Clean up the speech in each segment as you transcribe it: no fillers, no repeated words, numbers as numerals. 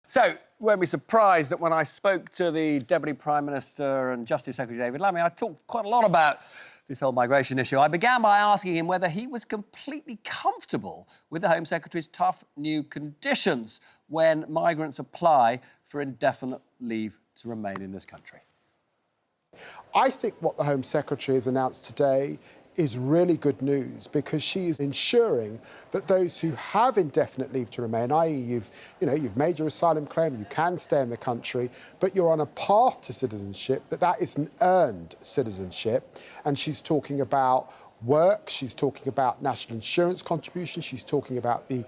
So, you won't be surprised that when I spoke to the Deputy Prime Minister and Justice Secretary David Lammy, I talked quite a lot about this whole migration issue. I began by asking him whether he was completely comfortable with the Home Secretary's tough new conditions when migrants apply for indefinite leave to remain in this country. I think what the Home Secretary has announced today is really good news, because she is ensuring that those who have indefinite leave to remain, i.e. you've made your asylum claim, you can stay in the country, but you're on a path to citizenship, that is an earned citizenship. And she's talking about work, she's talking about national insurance contributions, she's talking about the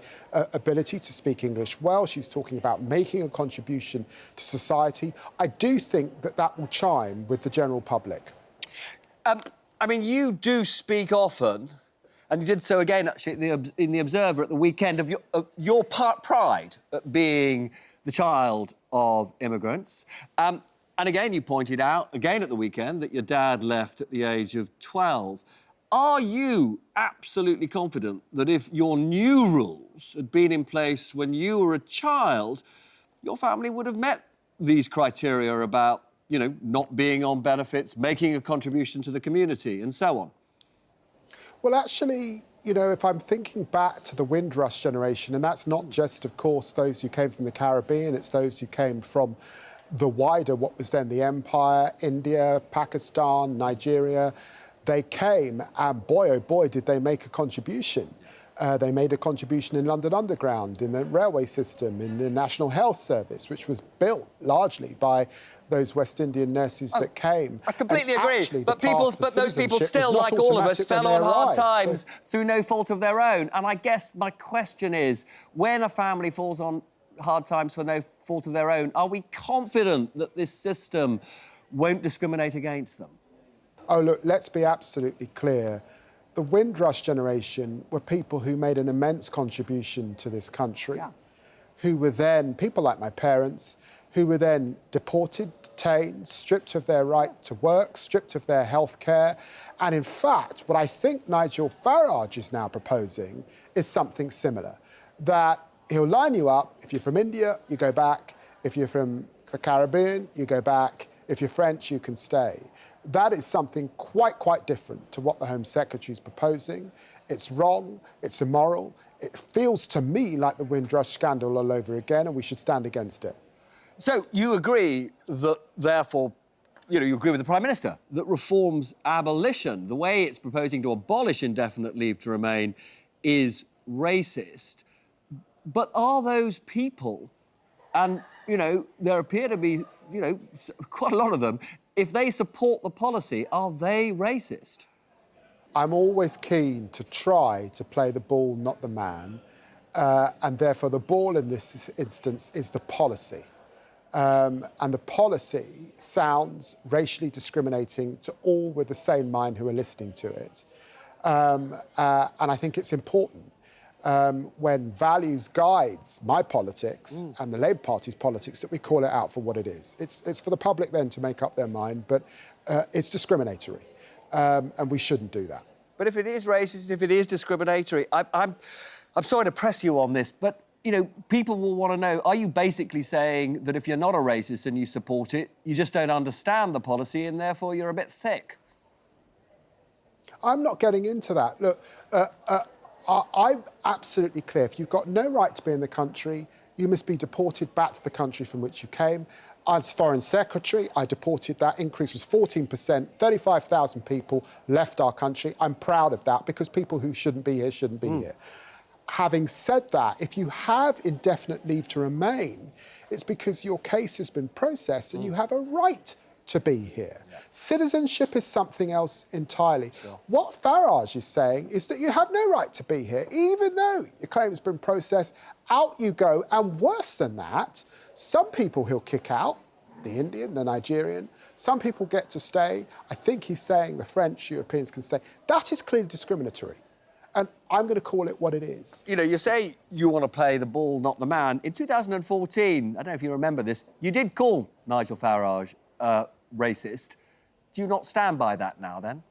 ability to speak English well, she's talking about making a contribution to society. I do think that will chime with the general public. I mean, you do speak often, and you did so again, actually, in The Observer at the weekend, of your pride at being the child of immigrants. And again, you pointed out, again at the weekend, that your dad left at the age of 12. Are you absolutely confident that if your new rules had been in place when you were a child, your family would have met these criteria about not being on benefits, making a contribution to the community, and so on? Well, actually, if I'm thinking back to the Windrush generation, and that's not just, of course, those who came from the Caribbean, it's those who came from the wider, what was then the empire, India, Pakistan, Nigeria. They came, and boy, oh boy, did they make a contribution. They made a contribution in London Underground, in the railway system, in the National Health Service, which was built largely by those West Indian nurses that came. I completely agree, but those people still, like all of us, fell on hard times through no fault of their own. And I guess my question is, when a family falls on hard times for no fault of their own, are we confident that this system won't discriminate against them? Oh, look, let's be absolutely clear. The Windrush generation were people who made an immense contribution to this country, who were then, people like my parents, who were then deported, detained, stripped of their right to work, stripped of their health care. And in fact, what I think Nigel Farage is now proposing is something similar, that he'll line you up. If you're from India, you go back. If you're from the Caribbean, you go back. If you're French, you can stay. That is something quite different to what the Home Secretary is proposing. It's wrong, it's immoral. It feels to me like the Windrush scandal all over again, and we should stand against it. So you agree that, therefore, you agree with the Prime Minister, that reform's abolition, the way it's proposing to abolish indefinite leave to remain, is racist. But are those people, and, there appear to be, quite a lot of them, if they support the policy, are they racist? I'm always keen to try to play the ball, not the man, and therefore the ball in this instance is the policy. And the policy sounds racially discriminating to all with the sane mind who are listening to it. And I think it's important when values guides my politics and the Labour Party's politics that we call it out for what it is. It's for the public then to make up their mind, but it's discriminatory, and we shouldn't do that. But if it is racist, if it is discriminatory, I'm sorry to press you on this, but, people will want to know, are you basically saying that if you're not a racist and you support it, you just don't understand the policy and therefore you're a bit thick? I'm not getting into that. Look, I'm absolutely clear. If you've got no right to be in the country, you must be deported back to the country from which you came. As Foreign Secretary, I deported. That increase was 14%. 35,000 people left our country. I'm proud of that, because people who shouldn't be here shouldn't be here. Having said that, if you have indefinite leave to remain, it's because your case has been processed and you have a right to be here. Citizenship is something else entirely. What Farage is saying is that you have no right to be here, even though your claim has been processed. Out you go, and worse than that, some people he'll kick out, the Indian, the Nigerian. Some people get to stay. I think he's saying the French, Europeans can stay. That is clearly discriminatory. And I'm going to call it what it is. You say you want to play the ball, not the man. In 2014, I don't know if you remember this, you did call Nigel Farage racist. Do you not stand by that now, then?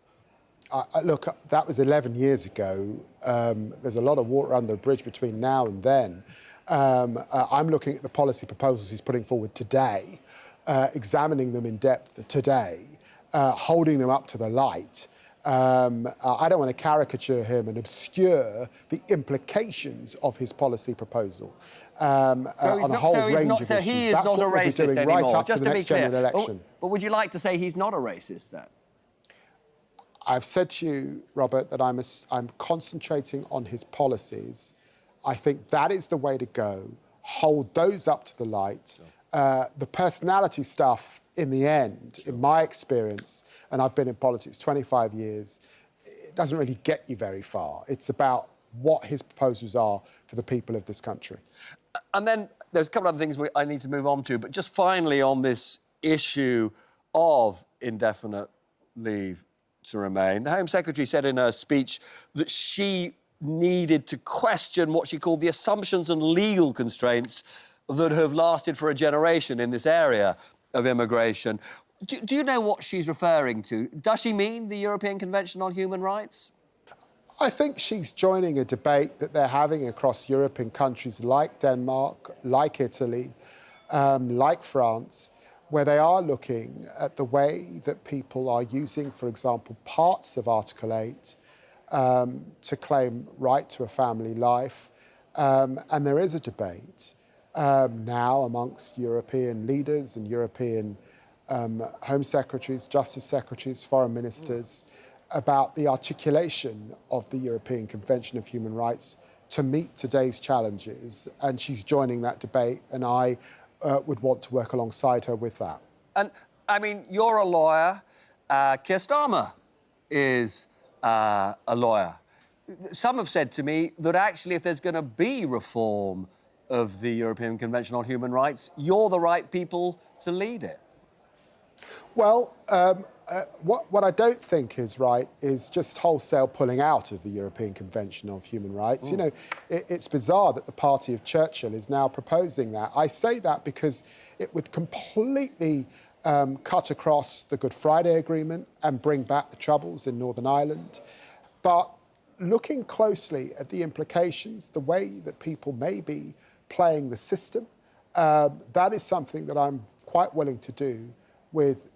Look, that was 11 years ago. There's a lot of water under the bridge between now and then. I'm looking at the policy proposals he's putting forward today, examining them in depth today, holding them up to the light. I don't want to caricature him and obscure the implications of his policy proposal on a whole range of issues. So he is not a racist anymore, right up just to the to be next clear. general election. But would you like to say he's not a racist then? I've said to you, Robert, that I'm concentrating on his policies. I think that is the way to go. Hold those up to the light. The personality stuff, in the end, in my experience, and I've been in politics 25 years, it doesn't really get you very far. It's about what his proposals are for the people of this country. And then there's a couple of other things I need to move on to, but just finally on this issue of indefinite leave to remain, the Home Secretary said in her speech that she needed to question what she called the assumptions and legal constraints that have lasted for a generation in this area of immigration. Do you know what she's referring to? Does she mean the European Convention on Human Rights? I think she's joining a debate that they're having across European countries like Denmark, like Italy, like France, where they are looking at the way that people are using, for example, parts of Article 8 to claim right to a family life. And there is a debate now amongst European leaders and European Home Secretaries, Justice Secretaries, Foreign Ministers, about the articulation of the European Convention of Human Rights to meet today's challenges. And she's joining that debate, and I would want to work alongside her with that. And, I mean, you're a lawyer. Keir Starmer is a lawyer. Some have said to me that actually if there's going to be reform of the European Convention on Human Rights, you're the right people to lead it. Well, what I don't think is right is just wholesale pulling out of the European Convention of Human Rights. You know, it's bizarre that the party of Churchill is now proposing that. I say that because it would completely cut across the Good Friday Agreement and bring back the Troubles in Northern Ireland. But looking closely at the implications, the way that people may be playing the system, that is something that I'm quite willing to do with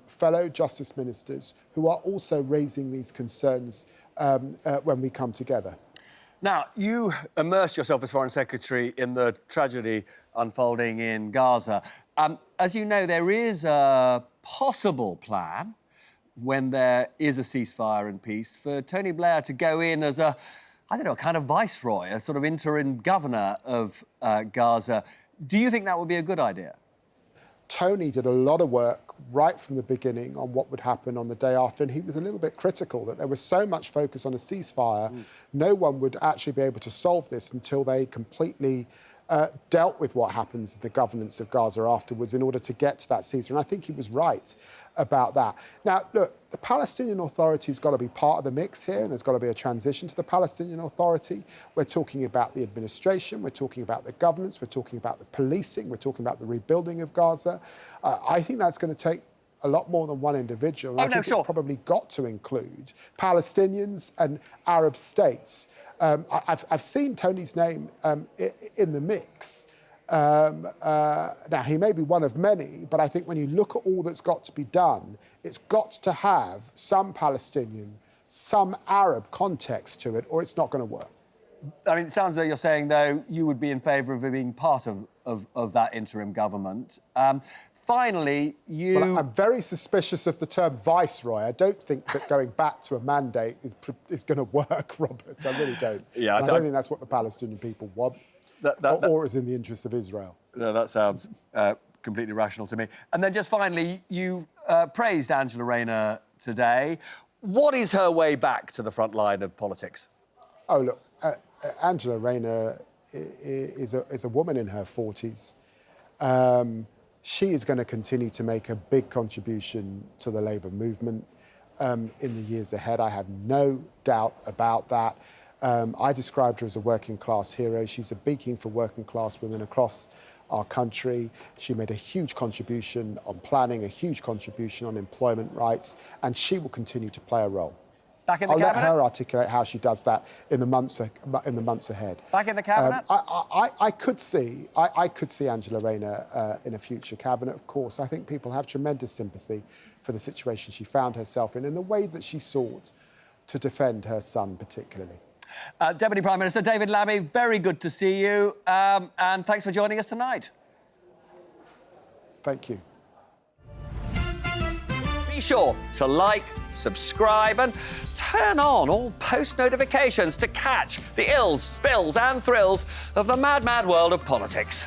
fellow justice ministers who are also raising these concerns when we come together. Now, you immersed yourself as Foreign Secretary in the tragedy unfolding in Gaza. As you know, there is a possible plan, when there is a ceasefire and peace, for Tony Blair to go in as a kind of viceroy, a sort of interim governor of Gaza. Do you think that would be a good idea? Tony did a lot of work right from the beginning on what would happen on the day after, and he was a little bit critical that there was so much focus on a ceasefire, no one would actually be able to solve this until they completely dealt with what happens in the governance of Gaza afterwards in order to get to that ceasefire. And I think he was right about that. Now, look, the Palestinian Authority's got to be part of the mix here, and there's got to be a transition to the Palestinian Authority. We're talking about the administration, we're talking about the governance, we're talking about the policing, we're talking about the rebuilding of Gaza. I think that's going to take a lot more than one individual. And I think it's probably got to include Palestinians and Arab states. I've seen Tony's name in the mix. Now, he may be one of many, but I think when you look at all that's got to be done, it's got to have some Palestinian, some Arab context to it, or it's not going to work. I mean, it sounds like you're saying, though, you would be in favour of being part of that interim government. Finally, Well, I'm very suspicious of the term viceroy. I don't think that going back to a mandate is going to work, Robert. I really don't. Yeah, I don't think that's what the Palestinian people want, or is in the interest of Israel. No, that sounds completely rational to me. And then just finally, you praised Angela Rayner today. What is her way back to the front line of politics? Oh, look, Angela Rayner is a woman in her 40s. She is going to continue to make a big contribution to the Labour movement in the years ahead. I have no doubt about that. I described her as a working-class hero. She's a beacon for working-class women across our country. She made a huge contribution on planning, a huge contribution on employment rights, and she will continue to play a role. Back in the I'll let cabinet? her articulate how she does that in the months ahead. Back in the cabinet? I could see Angela Rayner in a future cabinet, of course. I think people have tremendous sympathy for the situation she found herself in and the way that she sought to defend her son particularly. Deputy Prime Minister David Lammy, very good to see you, and thanks for joining us tonight. Thank you. Be sure to like, subscribe and turn on all post notifications to catch the ills, spills and thrills of the mad, mad world of politics.